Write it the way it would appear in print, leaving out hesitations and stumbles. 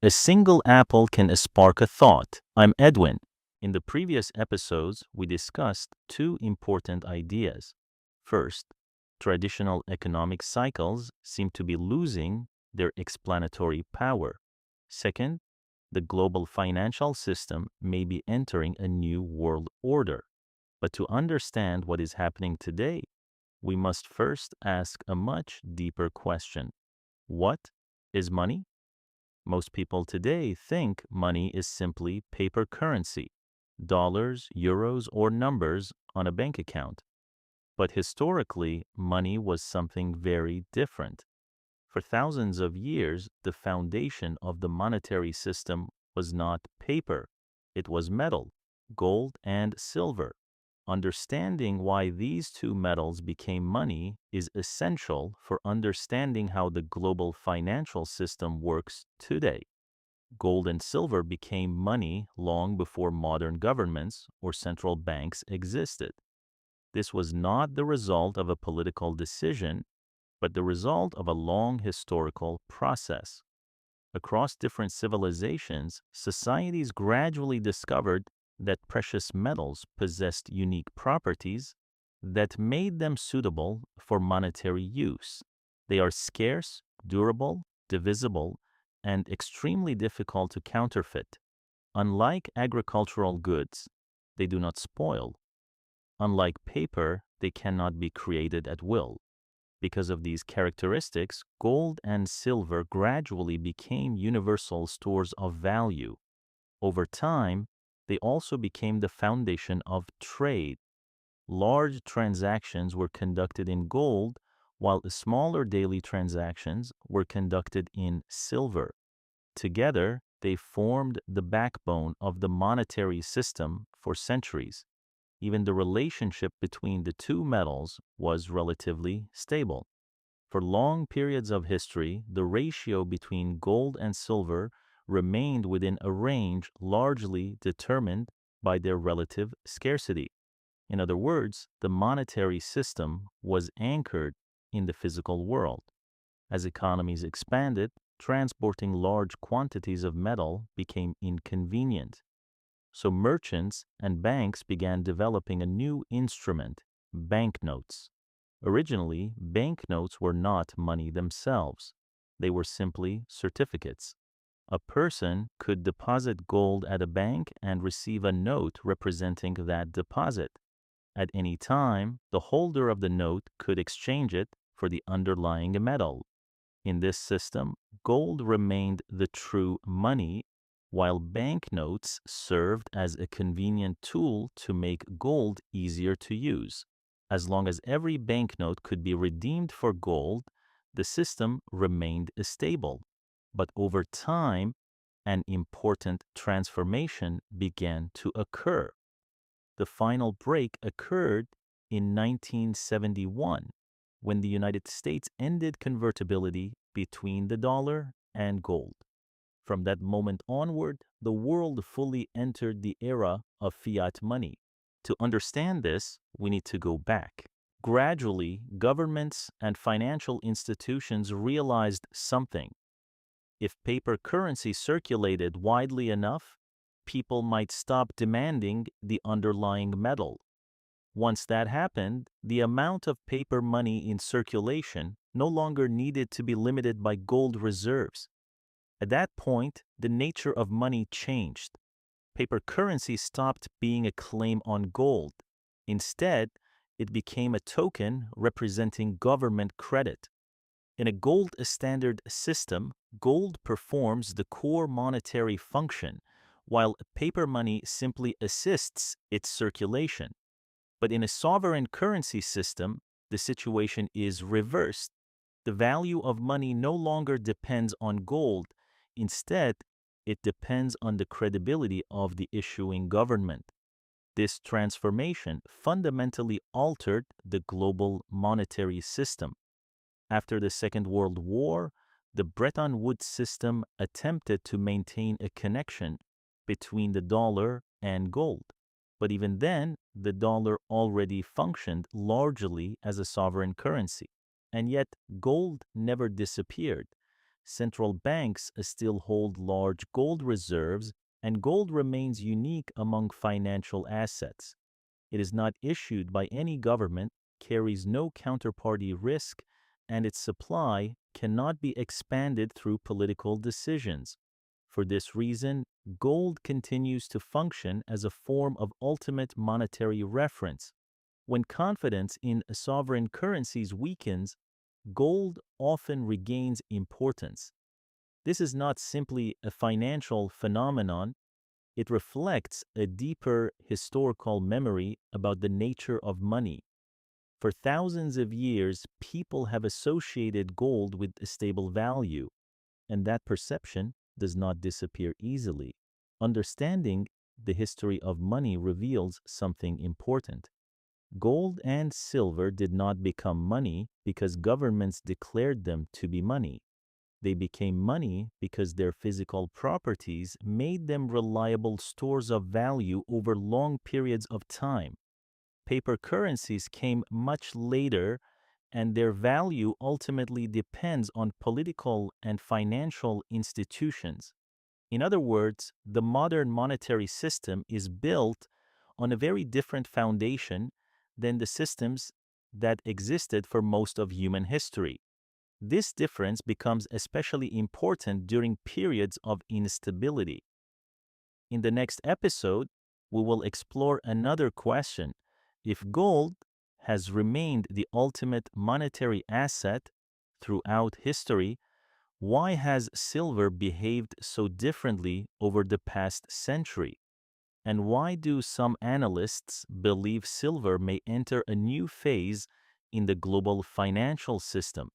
A single apple can spark a thought. I'm Edwin. In the previous episodes, we discussed two important ideas. First, traditional economic cycles seem to be losing their explanatory power. Second, the global financial system may be entering a new world order. But to understand what is happening today, we must first ask a much deeper question. What is money? Most people today think money is simply paper currency, dollars, euros, or numbers on a bank account. But historically, money was something very different. For thousands of years, the foundation of the monetary system was not paper, it was metal, gold, and silver. Understanding why these two metals became money is essential for understanding how the global financial system works today. Gold and silver became money long before modern governments or central banks existed. This was not the result of a political decision, but the result of a long historical process. Across different civilizations, societies gradually discovered that precious metals possessed unique properties that made them suitable for monetary use. They are scarce, durable, divisible, and extremely difficult to counterfeit. Unlike agricultural goods, they do not spoil. Unlike paper, they cannot be created at will. Because of these characteristics, gold and silver gradually became universal stores of value. Over time, they also became the foundation of trade. Large transactions were conducted in gold, while smaller daily transactions were conducted in silver. Together, they formed the backbone of the monetary system for centuries. Even the relationship between the two metals was relatively stable. For long periods of history, the ratio between gold and silver remained within a range largely determined by their relative scarcity. In other words, the monetary system was anchored in the physical world. As economies expanded, transporting large quantities of metal became inconvenient. So merchants and banks began developing a new instrument, banknotes. Originally, banknotes were not money themselves. They were simply certificates. A person could deposit gold at a bank and receive a note representing that deposit. At any time, the holder of the note could exchange it for the underlying metal. In this system, gold remained the true money, while banknotes served as a convenient tool to make gold easier to use. As long as every banknote could be redeemed for gold, the system remained stable. But over time, an important transformation began to occur. The final break occurred in 1971 when the United States ended convertibility between the dollar and gold. From that moment onward, the world fully entered the era of fiat money. To understand this, we need to go back. Gradually, governments and financial institutions realized something. If paper currency circulated widely enough, people might stop demanding the underlying metal. Once that happened, the amount of paper money in circulation no longer needed to be limited by gold reserves. At that point, the nature of money changed. Paper currency stopped being a claim on gold. Instead, it became a token representing government credit. In a gold standard system, gold performs the core monetary function, while paper money simply assists its circulation. But in a sovereign currency system, the situation is reversed. The value of money no longer depends on gold. Instead, it depends on the credibility of the issuing government. This transformation fundamentally altered the global monetary system. After the Second World War, the Bretton Woods system attempted to maintain a connection between the dollar and gold. But even then, the dollar already functioned largely as a sovereign currency. And yet, gold never disappeared. Central banks still hold large gold reserves, and gold remains unique among financial assets. It is not issued by any government, carries no counterparty risk, and its supply cannot be expanded through political decisions. For this reason, gold continues to function as a form of ultimate monetary reference. When confidence in sovereign currencies weakens, gold often regains importance. This is not simply a financial phenomenon, it reflects a deeper historical memory about the nature of money. For thousands of years, people have associated gold with a stable value, and that perception does not disappear easily. Understanding the history of money reveals something important. Gold and silver did not become money because governments declared them to be money. They became money because their physical properties made them reliable stores of value over long periods of time. Paper currencies came much later, and their value ultimately depends on political and financial institutions. In other words, the modern monetary system is built on a very different foundation than the systems that existed for most of human history. This difference becomes especially important during periods of instability. In the next episode, we will explore another question. If gold has remained the ultimate monetary asset throughout history, why has silver behaved so differently over the past century? And why do some analysts believe silver may enter a new phase in the global financial system?